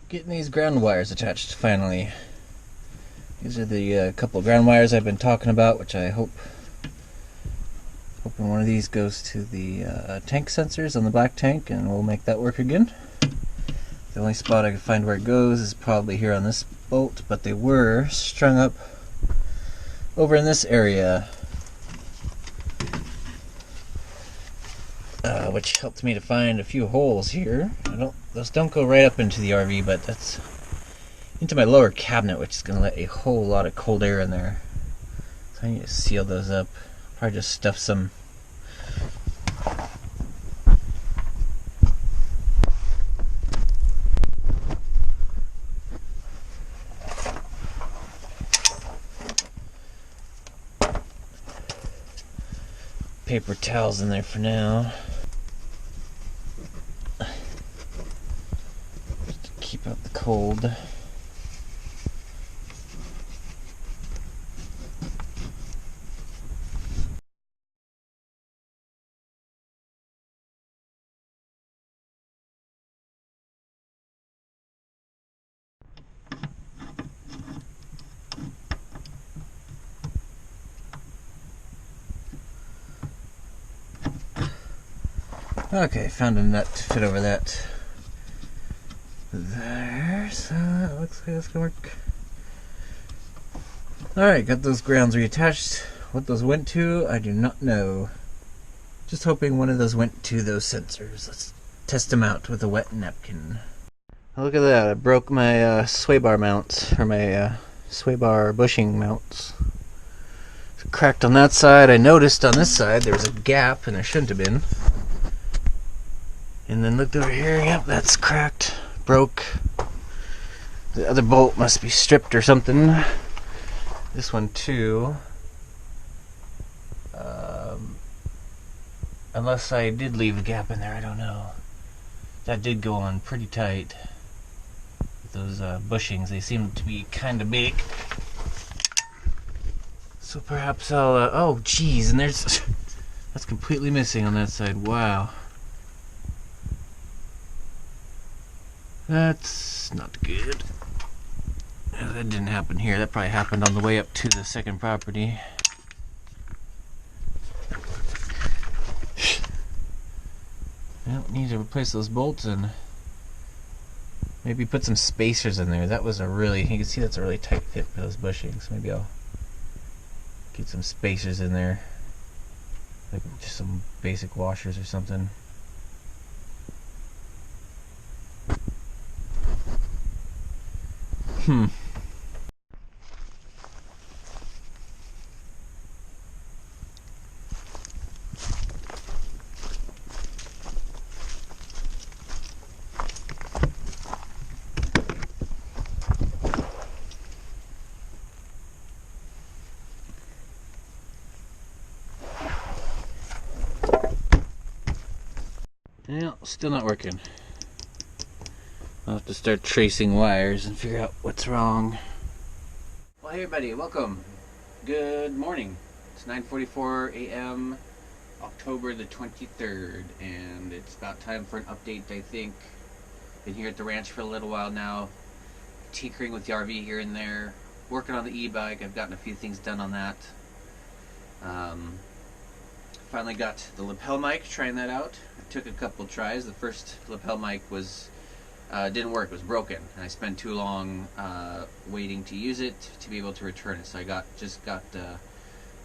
Getting these ground wires attached finally. These are the couple ground wires I've been talking about, which I hoping one of these goes to the tank sensors on the black tank, and we'll make that work again. The only spot I can find where it goes is probably here on this bolt, but they were strung up over in this area, which helped me to find a few holes here. Those don't go right up into the RV, but that's into my lower cabinet, which is going to let a whole lot of cold air in there. So I need to seal those up. Probably just stuff some paper towels in there for now. Just to keep out the cold. Okay, found a nut to fit over that there, so that looks like that's gonna work. Alright, got those grounds reattached. What those went to, I do not know. Just hoping one of those went to those sensors. Let's test them out with a wet napkin. Oh, look at that, I broke my sway bar mounts, or my sway bar bushing mounts. It's cracked on that side. I noticed on this side there was a gap, and there shouldn't have been. And then looked over here, yep, that's cracked, broke. The other bolt must be stripped or something. This one too. Unless I did leave a gap in there, I don't know. That did go on pretty tight. With those bushings, they seem to be kind of big. So perhaps I'll, oh geez, and there's, that's completely missing on that side, wow. That's not good. That didn't happen here. That probably happened on the way up to the second property. Well, need to replace those bolts and maybe put some spacers in there. That was a really, you can see that's a really tight fit for those bushings. Maybe I'll get some spacers in there. Like just some basic washers or something. Well, still not working. I'll have to start tracing wires and figure out what's wrong. Well, hey everybody, welcome. Good morning. It's 9:44 a.m. October the 23rd, and it's about time for an update, I think. Been here at the ranch for a little while now, tinkering with the RV here and there, working on the e-bike. I've gotten a few things done on that. Finally got the lapel mic, trying that out. It took a couple tries. The first lapel mic was didn't work, it was broken, and I spent too long waiting to use it to be able to return it. So I just got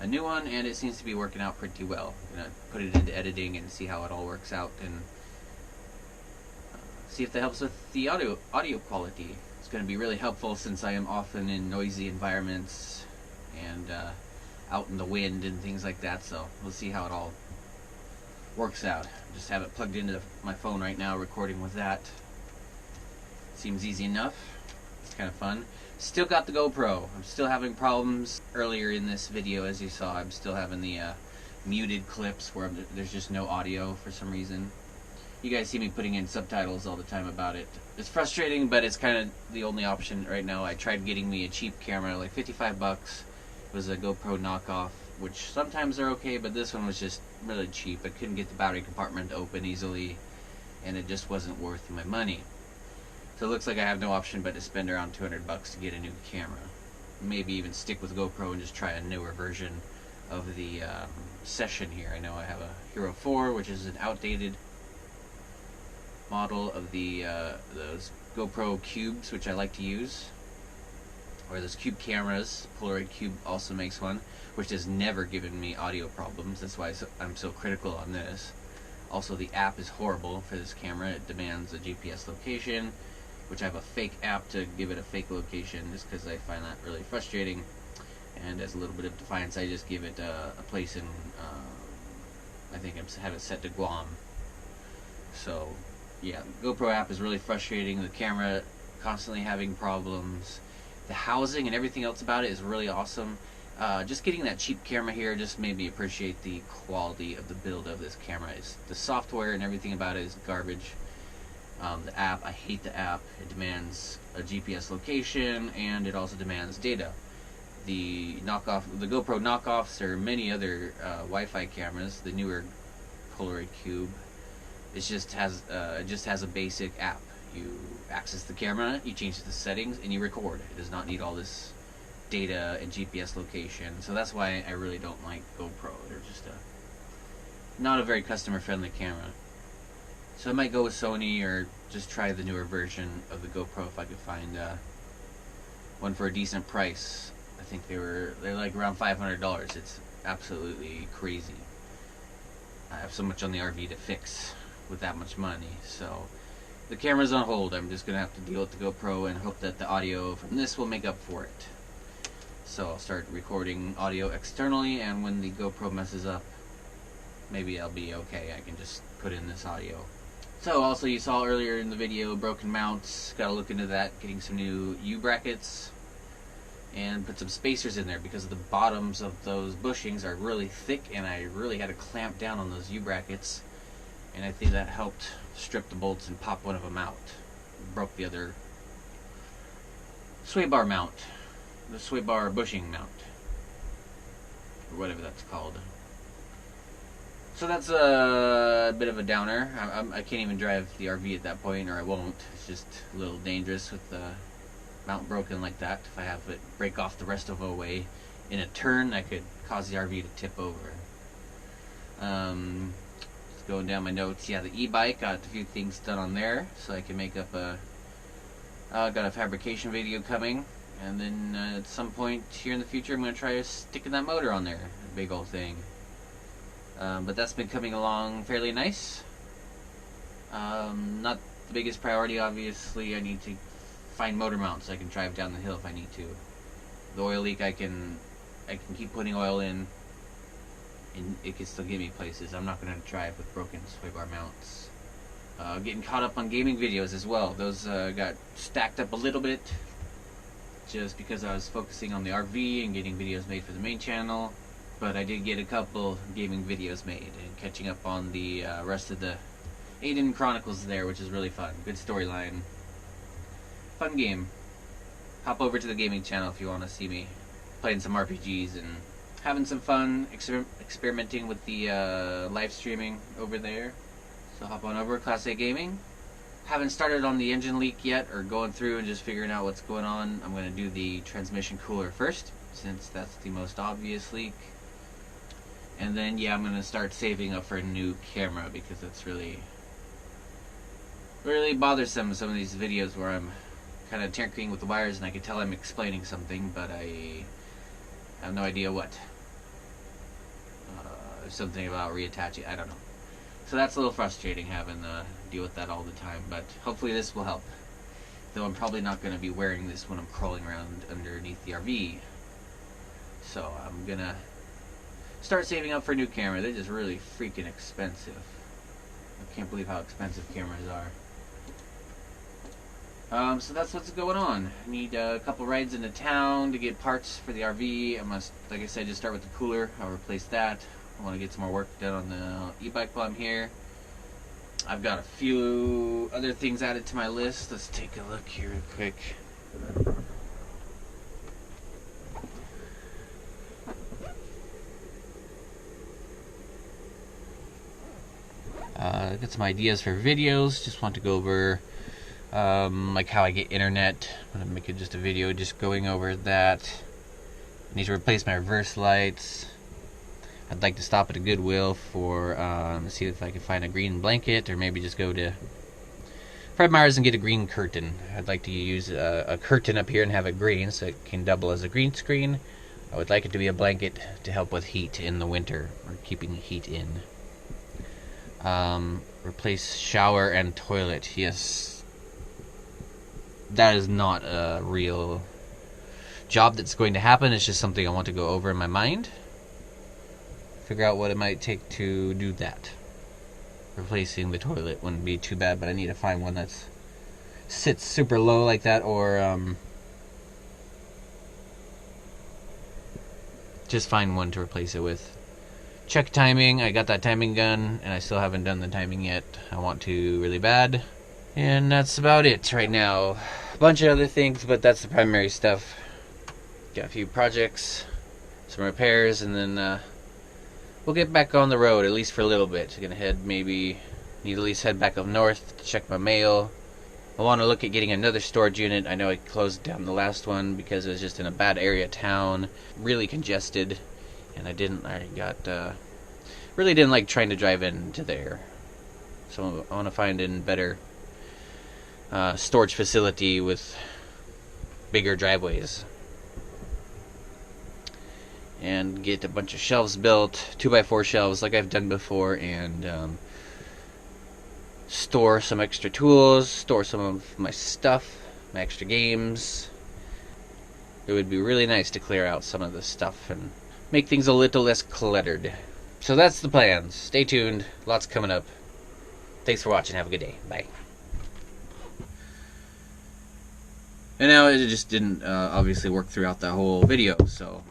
a new one, and it seems to be working out pretty well. I'm gonna put it into editing and see how it all works out, and see if that helps with the audio quality. It's going to be really helpful since I am often in noisy environments and out in the wind and things like that. So we'll see how it all works out. Just have it plugged into my phone right now, recording with that. Seems easy enough. It's kind of fun. Still got the GoPro. I'm still having problems. Earlier in this video, as you saw, I'm still having the muted clips where there's just no audio for some reason. You guys see me putting in subtitles all the time about it. It's frustrating, but it's kind of the only option right now. I tried getting me a cheap camera, like 55 bucks. It was a GoPro knockoff, which sometimes they're okay, but this one was just really cheap. I couldn't get the battery compartment to open easily, and it just wasn't worth my money. So it looks like I have no option but to spend around $200 to get a new camera. Maybe even stick with GoPro and just try a newer version of the Session here. I know I have a Hero 4, which is an outdated model of the those GoPro cubes, which I like to use, or those cube cameras. Polaroid Cube also makes one, which has never given me audio problems. That's why I'm so critical on this. Also, the app is horrible for this camera. It demands a GPS location, which I have a fake app to give it a fake location, just because I find that really frustrating. And as a little bit of defiance, I just give it a place in, I think I have it set to Guam. So, yeah, the GoPro app is really frustrating. The camera constantly having problems. The housing and everything else about it is really awesome. Just getting that cheap camera here just made me appreciate the quality of the build of this camera. The software and everything about it is garbage. The app, I hate the app. It demands a GPS location, and it also demands data. The GoPro knockoffs, or many other Wi-Fi cameras, the newer Polaroid Cube, it just has a basic app. You access the camera, you change the settings, and you record. It does not need all this data and GPS location. So that's why I really don't like GoPro. They're just not a very customer-friendly camera. So I might go with Sony, or just try the newer version of the GoPro if I could find one for a decent price. I think they're like around $500. It's absolutely crazy. I have so much on the RV to fix with that much money. So the camera's on hold. I'm just gonna have to deal with the GoPro and hope that the audio from this will make up for it. So I'll start recording audio externally, and when the GoPro messes up, maybe I'll be okay. I can just put in this audio. So also, you saw earlier in the video, broken mounts. Gotta look into that, getting some new U-brackets and put some spacers in there, because the bottoms of those bushings are really thick, and I really had to clamp down on those U-brackets, and I think that helped strip the bolts and pop one of them out. Broke the other sway bar mount, the sway bar bushing mount, or whatever that's called. So that's a bit of a downer. I can't even drive the RV at that point, or I won't. It's just a little dangerous with the mount broken like that. If I have it break off the rest of the way in a turn, that could cause the RV to tip over. Just going down my notes. Yeah, the e-bike, got a few things done on there, so I can make up got a fabrication video coming, and then at some point here in the future, I'm going to try sticking that motor on there, a big old thing. But that's been coming along fairly nice. Not the biggest priority, obviously. I need to find motor mounts so I can drive down the hill if I need to. The oil leak, I can keep putting oil in, and it can still get me places. I'm not going to drive with broken sway bar mounts. Getting caught up on gaming videos as well. Those got stacked up a little bit, just because I was focusing on the RV and getting videos made for the main channel. But I did get a couple gaming videos made, and catching up on the rest of the Aiden Chronicles there, which is really fun. Good storyline. Fun game. Hop over to the gaming channel if you want to see me playing some RPGs and having some fun experimenting with the live streaming over there. So hop on over, Class A Gaming. Haven't started on the engine leak yet, or going through and just figuring out what's going on. I'm going to do the transmission cooler first, since that's the most obvious leak. And then, yeah, I'm going to start saving up for a new camera, because it's really bothersome, some of these videos where I'm kind of tinkering with the wires and I can tell I'm explaining something, but I have no idea what. Something about reattaching, I don't know. So that's a little frustrating, having to deal with that all the time, but hopefully this will help. Though I'm probably not going to be wearing this when I'm crawling around underneath the RV. So I'm going to start saving up for a new camera. They're just really freaking expensive. I can't believe how expensive cameras are. So that's what's going on. I need a couple rides into town to get parts for the RV. I must, like I said, just start with the cooler. I'll replace that. I want to get some more work done on the e-bike while I'm here. I've got a few other things added to my list. Let's take a look here real quick. Got some ideas for videos. Just want to go over like how I get internet. I'm gonna make it just a video just going over that. I need to replace my reverse lights. I'd like to stop at a Goodwill for see if I can find a green blanket, or maybe just go to Fred Meyer's and get a green curtain. I'd like to use a curtain up here and have it green so it can double as a green screen. I would like it to be a blanket to help with heat in the winter, or keeping heat in. Replace shower and toilet. Yes, that is not a real job that's going to happen. It's just something I want to go over in my mind. Figure out what it might take to do that. Replacing the toilet wouldn't be too bad, but I need to find one that sits super low like that, or just find one to replace it with. Check timing. I got that timing gun, and I still haven't done the timing yet. I want to really bad. And that's about it right now. A bunch of other things, but that's the primary stuff. Got a few projects, some repairs, and then we'll get back on the road, at least for a little bit. Need to at least head back up north to check my mail. I want to look at getting another storage unit. I know I closed down the last one because it was just in a bad area of town, really congested, and really didn't like trying to drive into there. So I want to find a better storage facility with bigger driveways. And get a bunch of shelves built, 2x4 shelves like I've done before, and store some extra tools, store some of my stuff, my extra games. It would be really nice to clear out some of the stuff and make things a little less cluttered. So that's the plans. Stay tuned. Lots coming up. Thanks for watching. Have a good day. Bye. And now it just didn't obviously work throughout the whole video, so